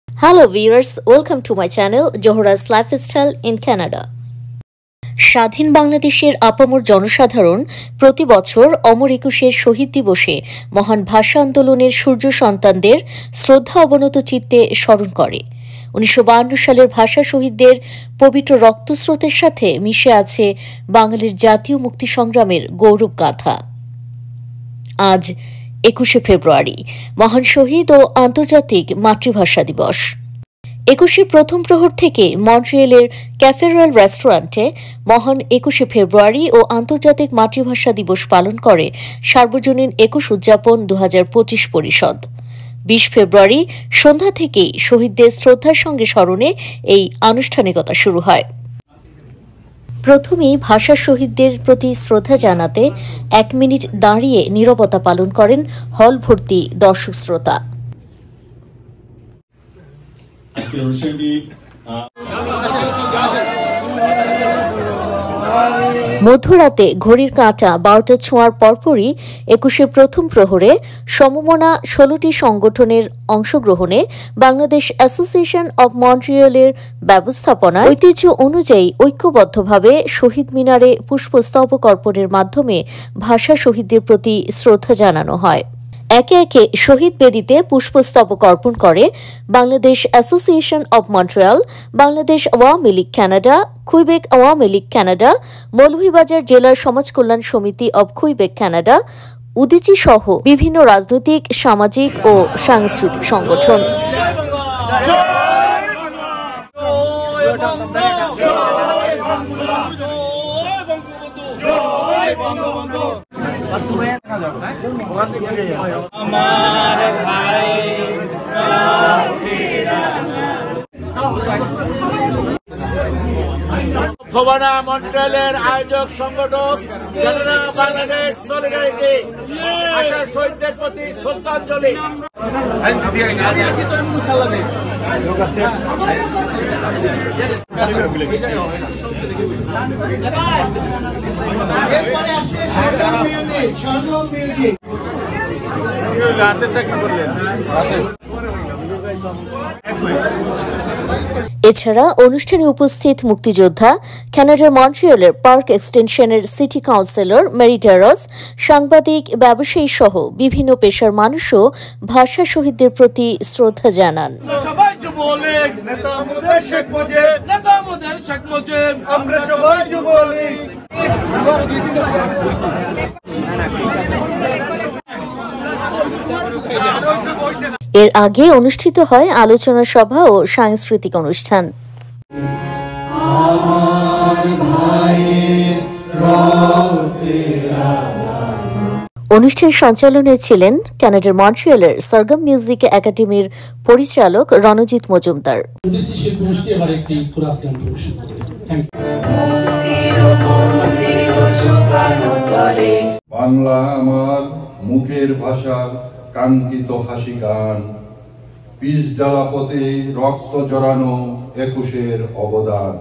Hello viewers, welcome to my channel Johra's Lifestyle in Canada. স্বাধীন বাংলাদেশের আপামর জনসাধারণ প্রতি বছর অমর একুশের শহীদ দিবসে মহান ভাষা আন্দোলনের সূর্য সন্তানদের শ্রদ্ধা অবনত চিত্তে স্মরণ করে। 1952 সালের ভাষা শহীদদের পবিত্র রক্তস্রোতের সাথে মিশে আছে বাঙালির জাতীয় মুক্তি সংগ্রামের গৌরব গাথা। আজ 21শে ফেব্রুয়ারি মহান শহীদ ও আন্তর্জাতিক মাতৃভাষা দিবস। 21শে প্রথম প্রহর থেকে মন্ট্রিয়েলের ক্যাফে রয়্যাল রেস্টুরেন্টে মহান 21শে ফেব্রুয়ারি ও আন্তর্জাতিক মাতৃভাষা দিবস পালন করে সার্বজনীন 21 উদযাপন 2025 পরিষদ। 20 ফেব্রুয়ারি সন্ধ্যা থেকেই শহীদদের শ্রদ্ধার সঙ্গে স্মরণে এই আনুষ্ঠানিকতা শুরু হয়। প্রথমেই ভাষা শহীদদের প্রতি শ্রদ্ধা জানাতে 1 মিনিট দাঁড়িয়ে নীরবতা পালন করেন হল ভর্তি দর্শক শ্রোতা। মধ্যরাতে ঘড়ির কাঁটা 12টা ছোঁয়ার পরপরই 21শে প্রথম প্রহরে সমমনা 16টি সংগঠনের অংশগ্রহণে বাংলাদেশ অ্যাসোসিয়েশন অব মন্ট্রিয়েলের ব্যবস্থাপনায় ঐতিহ্য অনুযায়ী ঐক্যবদ্ধভাবে শহীদ মিনারে পুষ্পস্তবক অর্পণের মাধ্যমে ভাষা শহীদদের প্রতি শ্রদ্ধা জানানো হয়। একে একে শহীদ বেদিতে পুষ্পস্তবক অর্পণ করে Bangladesh association of Montreal, Bangladesh Awami League Canada, Quebec Awami League Canada, Moulvibazar জেলা সমাজ কল্যাণ সমিতি অব কুইবেক কানাডা, উদীচী সহ বিভিন্ন রাজনৈতিক, সামাজিক ও সাংস্কৃতিক সংগঠন। ভবানা মন্ট্রিয়েলের আয়োজক সংগঠন কানাডা বাংলাদেশ সলিডারিটি ভাষা শহীদদের প্রতি শ্রদ্ধাঞ্জলি। এছাড়া অনুষ্ঠানে উপস্থিত মুক্তিযোদ্ধা, কানাডার মন্ট্রিয়েলের পার্ক এক্সটেনশনের সিটি কাউন্সিলর মেরি ডেরস, সাংবাদিক, ব্যবসায়ী সহ বিভিন্ন পেশার মানুষও ভাষা শহীদদের প্রতি শ্রদ্ধা জানান। এর আগে অনুষ্ঠিত হয় আলোচনা সভা ও সাংস্কৃতিক অনুষ্ঠান। অনুষ্ঠান সঞ্চালনে ছিলেন কানাডার মন্ট্রিয়েলের সরগম মিউজিক একাডেমির পরিচালক রণজিৎ মজুমদার। বাংলা আমার মুখের ভাষা, কাঙ্ক্ষিত হাসি গান, পিচ ডালা পথে রক্ত জড়ানো 21এর অবদান।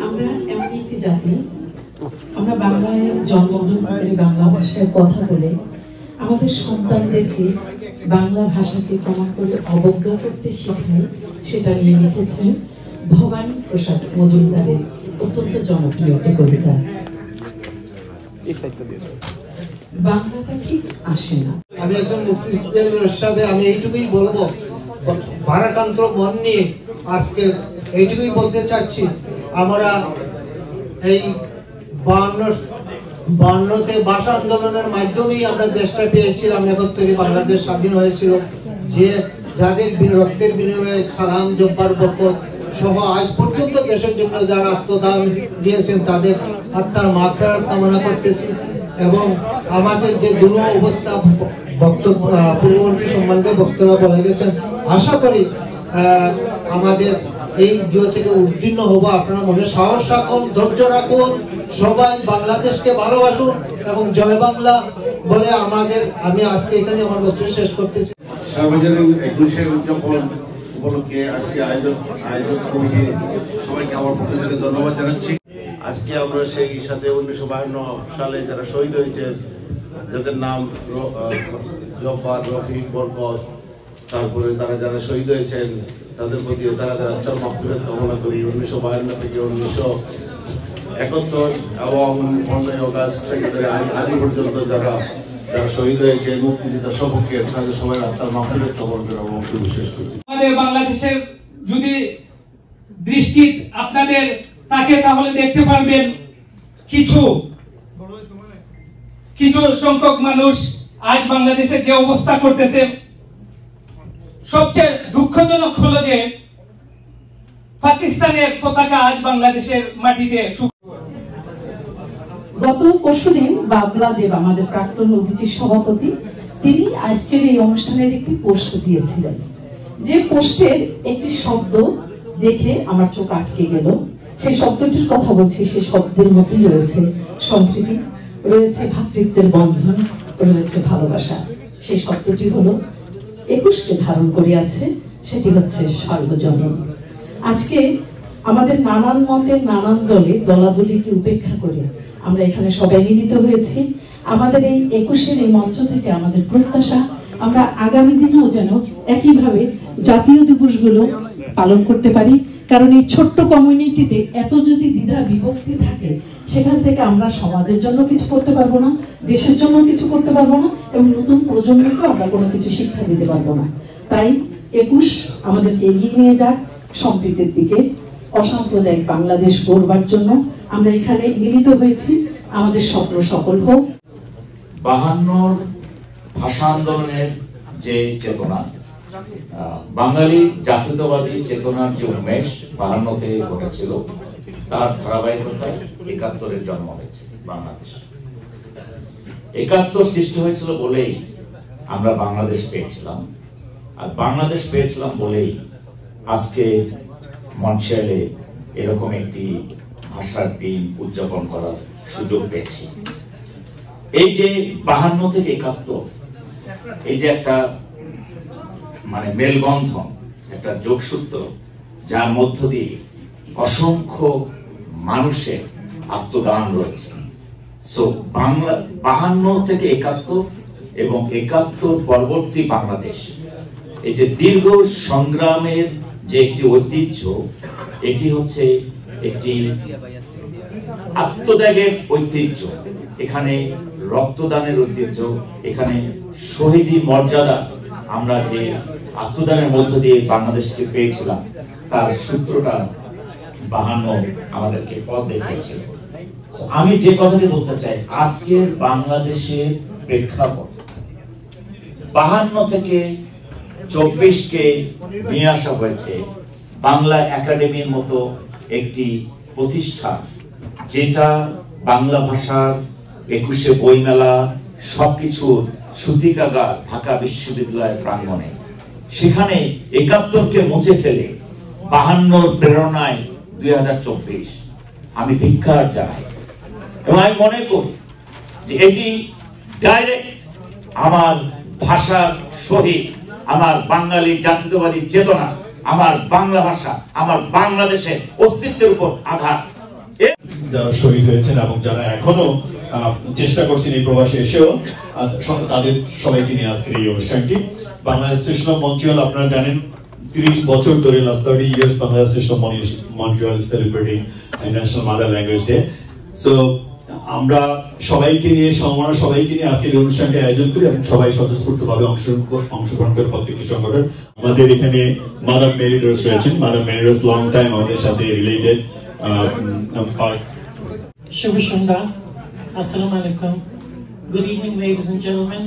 আমরা এমন একটি জাতি, আমরা বাংলায় জন্মগ্রহণ করে বাংলা ভাষায় কথা বলে আমাদের সন্তানদেরকে বাংলা ভাষাকে কেমন করে অবজ্ঞা করতে শেখাই সেটা নিয়ে লিখেছেন ভবানী প্রসাদ মজুমদারের অত্যন্ত জনপ্রিয় একটি কবিতা। বাংলাটা ঠিক আসে না। আমি একজন মুক্তিযুদ্ধের হিসাবে আমি এইটুকুই বলবো, ভারাক্রান্ত মন নিয়ে আজকে এইটুকুই বলতে চাচ্ছি, আমরা এই 52তে ভাষা আন্দোলনের মাধ্যমেই আমরা দেশটা পেয়েছিলাম। 71 বাংলাদেশ স্বাধীন হয়েছিল। যে যাদের রক্তের বিনিময়ে সালাম, জব্বার, বরকত সহ আজ পর্যন্ত দেশের জন্য যারা আত্মদান দিয়েছেন তাদের আত্মার মাগফিরাত কামনা করতেছি। এবং আমাদের যে দুরূহ অবস্থা বক্তব্য পূর্ববর্তী সম্মানিত বক্তারা বলে গেছেন, আশা করি আমাদের এই দিক থেকে উত্তীর্ণ হবো। আপনারা মনে সাহস রাখুন, ধৈর্য রাখুন, সবাই বাংলাদেশকে ভালোবাসুন এবং জয় বাংলা বলে আমি আজকে এখানে আমার বক্তব্য শেষ করতেছি। সার্বজনীন 21শে উদযাপন উপলক্ষে আজকে আয়োজক কমিটির সবাইকে আমার পক্ষ থেকে ধন্যবাদ জানাচ্ছি। আজকে আমরা সেই সাথে 1952 সালে যারা শহীদ হয়েছেন, যাদের নাম জব্বার, রফিক, বরকত, তারপরে তারা যারা শহীদ হয়েছেন তাদের প্রতি তারা আত্মার মাগফিরাত কামনা করি। 1952 থেকে 1971 এবং 15 আগস্ট থেকে আজ পর্যন্ত যারা শহীদ হয়েছে মুক্তিযুদ্ধের সপক্ষে তাদের সবাই আত্মার মাগফিরাত কামনা করে এবং বিশেষ করছি। আমাদের বাংলাদেশের যদি দৃষ্টি আপনাদের তাকে তাহলে দেখতে পারবেন কিছু সংখ্যক মানুষ আজ বাংলাদেশের যে অবস্থা করতেছে, সবচেয়ে দুঃখজনক হলো যে পাকিস্তানের পতাকা আজ বাংলাদেশের মাটিতে। গত পরশুদিন বাবলা দেব, আমাদের প্রাক্তন অতিথির সভাপতি, তিনি আজকের এই অনুষ্ঠানের একটি পোস্ট দিয়েছিলেন। যে পোস্টের একটি শব্দ দেখে আমার চোখ আটকে গেল। সেই শব্দটির কথা বলছি। সেই শব্দের মধ্যেই রয়েছে সম্প্রীতি, রয়েছে ভ্রাতৃত্বের বন্ধন, রয়েছে ভালোবাসা। সেই শব্দটি হলো 21কে ধারণ করে আছে, সেটি হচ্ছে সার্বজনীন। আজকে আমাদের নানান মতে, নানান দলে, দলাদলিকে উপেক্ষা করে আমরা এখানে সবাই মিলিত হয়েছি। আমাদের এই 21-এর এই মঞ্চ থেকে আমাদের প্রত্যাশা, আমরা আগামী দিনেও যেন একইভাবে জাতীয় দিবসগুলো পালন করতে পারি। কারণ এই ছোট্ট কমিউনিটিতে এত যদি দ্বিধা বিভক্তি থাকে, সেখান থেকে আমরা সমাজের জন্য কিছু করতে পারবো না, দেশের জন্য কিছু করতে পারবো না, এবং নতুন প্রজন্মকেও আমরা কোনো কিছু শিক্ষা দিতে পারবো না। তাই 21 আমাদেরকে এগিয়ে নিয়ে যাক সম্প্রীতির দিকে, অসাম্প্রদায়িক বাংলাদেশ গড়বার জন্য আমরা এখানে মিলিত হয়েছি। আমাদের স্বপ্ন সফল হোক। 52 ভাষা আন্দোলনের যে চেতনা, বাঙালি জাতীয়তাবাদী চেতনার যে উন্মেষ 52-তে ঘটেছিল, তার ধারাবাহিকতায় 71-এর জন্ম হয়েছে বাংলাদেশ। 71 সৃষ্টি হয়েছিল বলেই আমরা বাংলাদেশ পেয়েছিলাম, আর বাংলাদেশ পেয়েছিলাম বলেই আজকে মঞ্চে এরকম একটি ভাষার দিন উদযাপন করার সুযোগ পেয়েছি। এই যে 52 থেকে 71, এই যে একটা মেলবন্ধন, একটা যোগসূত্র, যার মধ্য দিয়ে অসংখ্য মানুষের আত্মদান রয়েছে। সো বাংলা 52 থেকে 71 এবং 71 পরবর্তী বাংলাদেশ, এই যে দীর্ঘ সংগ্রামের যে একটি ঐতিহ্য, এটি হচ্ছে একটি আত্মত্যাগের ঐতিহ্য। এখানে রক্তদানের ঐতিহ্য, এখানে শহীদি মর্যাদা, আমরা যে আত্মদানের মধ্য দিয়ে বাংলাদেশকে পেয়েছিলাম, তার সূত্রটা 52 আমাদেরকে পথ দেখিয়েছিল। আমি যে কথাটি বলতে চাই, আজকের বাংলাদেশের প্রেক্ষাপট 52 থেকে 24কে নিয়ে আসা হয়েছে বাংলা একাডেমির মতো একটি প্রতিষ্ঠান, যেটা বাংলা ভাষার 21শে বইমেলা সবকিছুর সূতিকাগার ঢাকা বিশ্ববিদ্যালয়ের প্রাঙ্গণে। সেখানে 71কে মুছে ফেলে 52 প্রেরণায় 2024 আমি ধিক্কার জানাই, এবং আমি মনে করি যে এটি ডাইরেক্ট আমার ভাষার শহীদ, আমার বাঙালি জাতীয়তাবাদী চেতনা, আমার বাংলা ভাষা, আমার বাংলাদেশের অস্তিত্বের উপর আঘাত। যারা শহীদ হয়েছেন এবং যারা এখনো চেষ্টা করছেন এই প্রবাসে এসেও, তাদের সবাইকে নিয়ে আজকের এই অনুষ্ঠানটি। বাংলাদেশ স্টেশন অফ মন্ট্রিয়াল, আপনারা জানেন 30 বছর ধরে, last 30 years Bangladesh station of Montreal is celebrating International Mother Language Day. So আমরা সবাইকে নিয়ে আজকের অনুষ্ঠানটি আয়োজন করি এবং সবাই স্বতঃস্ফূর্তভাবে অংশগ্রহণ করে প্রত্যেকটি সংগঠন। আমাদের এখানে মাদাম মেরি রোজ রয়েছেন। মাদাম মেরি রোজ লং টাইম আমাদের সাথে related. Shubh Shandha. Assalamu alaikum. Good evening, ladies and gentlemen.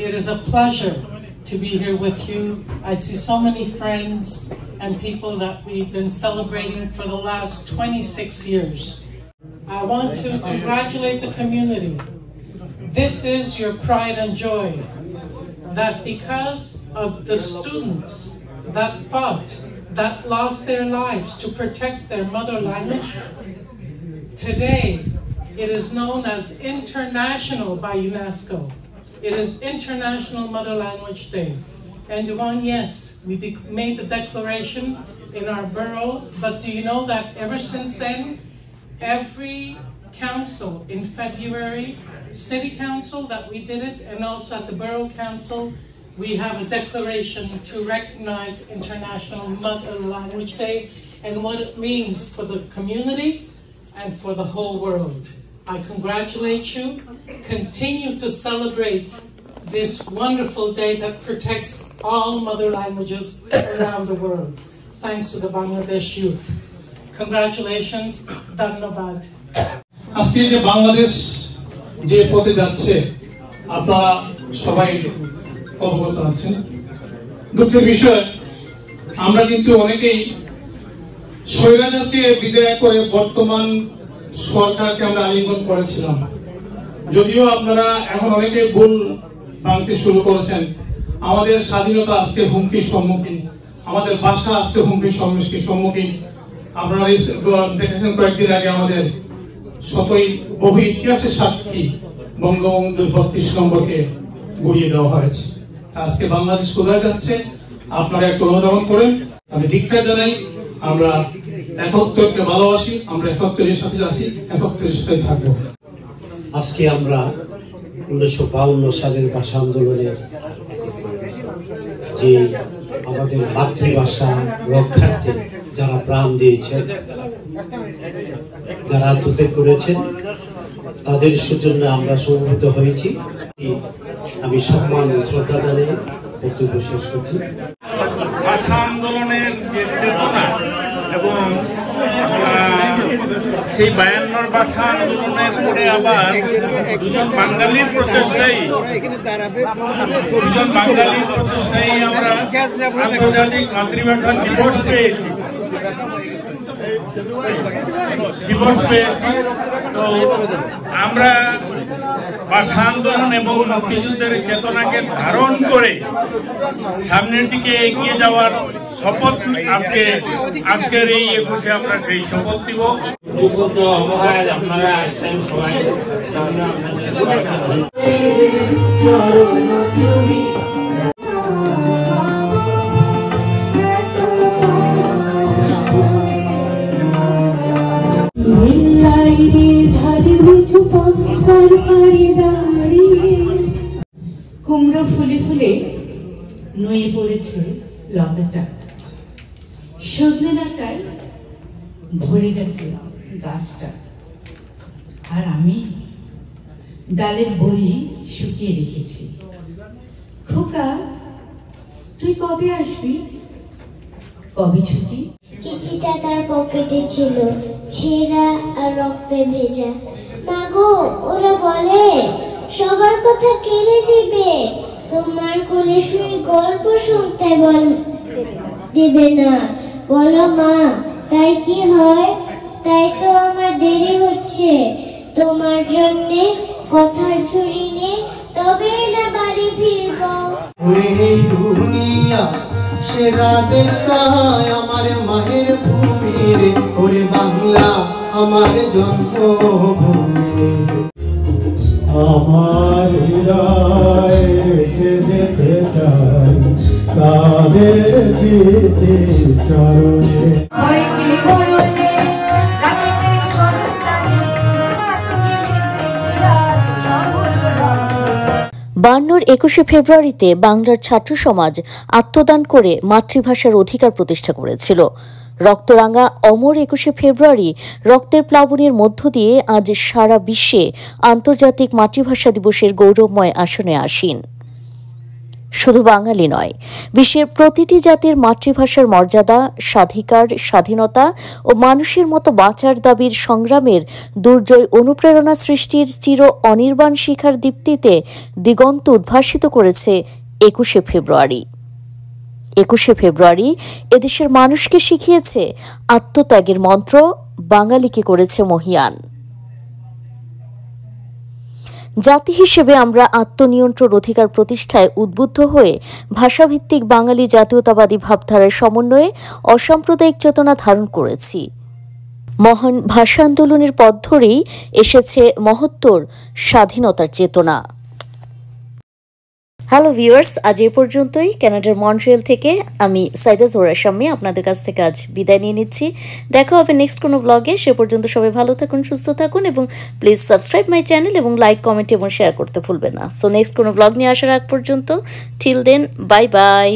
It is a pleasure to be here with you. I see so many friends and people that we've been celebrating for the last 26 years. I want to congratulate the community. This is your pride and joy, that because of the students that fought, that lost their lives to protect their mother language, today it is known as international by UNESCO. It is International Mother Language Day. And one, yes, we made the declaration in our borough, but do you know that ever since then, every council in February, city council that we did it, and also at the borough council, we have a declaration to recognize International Mother Language Day and what it means for the community and for the whole world. I congratulate you. Continue to celebrate this wonderful day that protects all mother languages around the world. Thanks to the Bangladesh youth. Congratulations, Dhanyabad. আজকে যে বাংলাদেশ যে পথে যাচ্ছে আপনারা সবাই অবগত আছেন। দুঃখের বিষয় আমরা কিন্তু অনেকেই স্বৈরাচারকে বিদায় করে বর্তমান সরকারকে আমরা আলিঙ্গন করেছিলাম। যদিও আপনারা এখন অনেকে ভুল ভাঙতে শুরু করেছেন। আমাদের স্বাধীনতা আজকে হুমকির সম্মুখীন, আমাদের ভাষা আজকে হুমকির সম্মুখীন। আপনারা দেখেছেন কয়েকদিন আগে আমাদের শতই বহু ইতিহাসের সাক্ষী বঙ্গবন্ধুর ৩২ নম্বরকে গুড়িয়ে দেওয়া হয়েছে। আজকে বাংলাদেশ কোথায় যাচ্ছে আপনারা একটু অনুধাবন করেন। আমি ধিক্কার জানাই, আমরা একত্রকে ভালোবাসি, আমরা একত্রের সাথে আছি, একত্রের সাথে থাকবো। আজকে আমরা 1952 সালের ভাষা আন্দোলনের যে আমাদের মাতৃভাষা রক্ষার্থে যারা প্রাণ দিয়েছেন, যারা আত্মত্যাগ করেছেন, তাদের সৌজন্যে আমরা সমবেত হয়েছি। আমি সম্মান শ্রদ্ধা জানিয়ে বক্তব্য শেষ করছি। ভাষা আন্দোলনের যে চেতনা এবং সেই 52 ভাষা আন্দোলনের পরে আবার দুজন বাঙালির প্রচেষ্টায় আমরা আন্তর্জাতিক মাতৃভাষা দিবস পেয়েছি। তো আমরা ভাষা আন্দোলন এবং মুক্তিযুদ্ধের চেতনাকে ধারণ করে সামনের দিকে এগিয়ে যাওয়ার শপথ আজকের এই 21-এ আমরা সেই শপথ দিব। আপনারা আসছেন সবাই, কুমড়ো ফুলে ফুলে নুয়ে পড়েছে লতাটা, সজনে ডাঁটায় ভরে গেছে গাছটা, আর আমি ডালের বড়ি শুকিয়ে রেখেছি। খোকা, তুই কবে আসবি? কবে ছুটি? চিঠিটা তার পকেটে ছিল, ছেঁড়া আর রক্তে ভেজা। মাগো, ওরা বলে সবার কথা কেড়ে নিবে, তোমার কোলে শুয়ে গল্প শুনতে দিবে না। বলো মা, তাই কি হয়? তাই তো আমার দেরি হচ্ছে, তোমার জন্যে কথার ঝুড়ি নে, তবে না বাড়ি ফিরব। দুনিয়া সেরা দেশটাই আমার মায়ের ভূমি রে, ওরে বাংলা আমার জন্মভূমি রে। আমার হৃদয় রেখে যেতে চাই তাদের স্মৃতির চরণে। 21শে ফেব্রুয়ারিতে বাংলার ছাত্র সমাজ আত্মদান করে মাতৃভাষার অধিকার প্রতিষ্ঠা করেছিল। রক্তরাঙা অমর 21শে ফেব্রুয়ারি রক্তের প্লাবনের মধ্য দিয়ে আজ সারা বিশ্বে আন্তর্জাতিক মাতৃভাষা দিবসের গৌরবময় আসনে আসীন। শুধু বাঙালি নয়, বিশ্বের প্রতিটি জাতির মাতৃভাষার মর্যাদা, স্বাধিকার, স্বাধীনতা ও মানুষের মতো বাঁচার দাবির সংগ্রামের দুর্জয় অনুপ্রেরণা সৃষ্টির চির অনির্বাণ শিখার দীপ্তিতে দিগন্ত উদ্ভাসিত করেছে 21শে ফেব্রুয়ারি। 21শে ফেব্রুয়ারি এদেশের মানুষকে শিখিয়েছে আত্মত্যাগের মন্ত্র, বাঙালিকে করেছে মহিয়ান। জাতি হিসেবে আমরা আত্মনিয়ন্ত্রণ অধিকার প্রতিষ্ঠায় উদ্বুদ্ধ হয়ে ভাষাভিত্তিক বাঙালি জাতীয়তাবাদী ভাবধারার সমন্বয়ে অসাম্প্রদায়িক চেতনা ধারণ করেছি। মহান ভাষা আন্দোলনের পথ ধরেই এসেছে মহত্তর স্বাধীনতার চেতনা। হ্যালো ভিউয়ার্স, আজ এ পর্যন্তই। কানাডার মন্ট্রিয়াল থেকে আমি সাইদা জোহরা শাম্মী আপনাদের কাছ থেকে আজ বিদায় নিয়ে নিচ্ছি। দেখা হবে নেক্সট কোনো ব্লগে। সে পর্যন্ত সবাই ভালো থাকুন, সুস্থ থাকুন এবং প্লিজ সাবস্ক্রাইব মাই চ্যানেল এবং লাইক, কমেন্ট এবং শেয়ার করতে ভুলবেন না। সো নেক্সট কোনো ব্লগ নিয়ে আসার আগ পর্যন্ত টিল দেন বাই বাই।